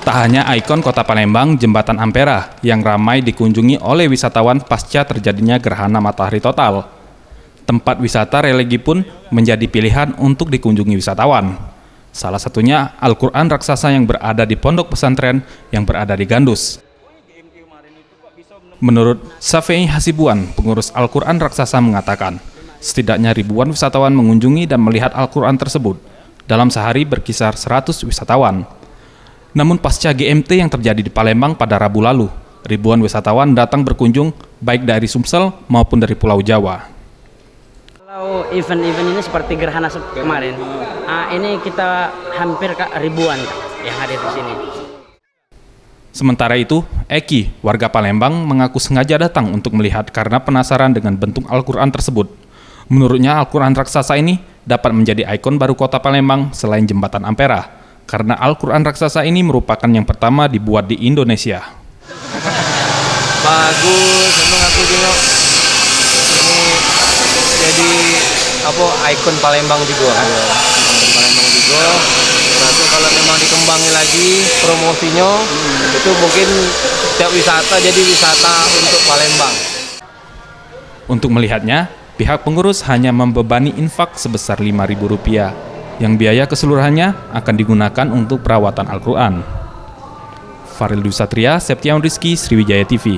Tak hanya ikon kota Palembang, Jembatan Ampera yang ramai dikunjungi oleh wisatawan pasca terjadinya gerhana matahari total. Tempat wisata religi pun menjadi pilihan untuk dikunjungi wisatawan. Salah satunya Al-Quran raksasa yang berada di pondok pesantren yang berada di Gandus. Menurut Safei Hasibuan, pengurus Al-Quran raksasa mengatakan, setidaknya ribuan wisatawan mengunjungi dan melihat Al-Quran tersebut. Dalam sehari berkisar 100 wisatawan. Namun pasca GMT yang terjadi di Palembang pada Rabu lalu, ribuan wisatawan datang berkunjung baik dari Sumsel maupun dari Pulau Jawa. Kalau event-event ini seperti gerhana kemarin, ini kita hampir ribuan yang hadir di sini. Sementara itu, Eki, warga Palembang, mengaku sengaja datang untuk melihat karena penasaran dengan bentuk Al-Quran tersebut. Menurutnya, Al-Quran raksasa ini dapat menjadi ikon baru kota Palembang selain Jembatan Ampera. Karena Al-Quran raksasa ini merupakan yang pertama dibuat di Indonesia. Bagus, memang aku tengok ini jadi ikon Palembang juga. Palembang juga. Nanti kalau memang dikembangi lagi promosinya, itu mungkin setiap wisata jadi wisata untuk Palembang. Untuk melihatnya, pihak pengurus hanya membebani infak sebesar Rp5.000. Yang biaya keseluruhannya akan digunakan untuk perawatan Al-Quran. Faril Dwi Satria, Septian Rizky, Sriwijaya TV.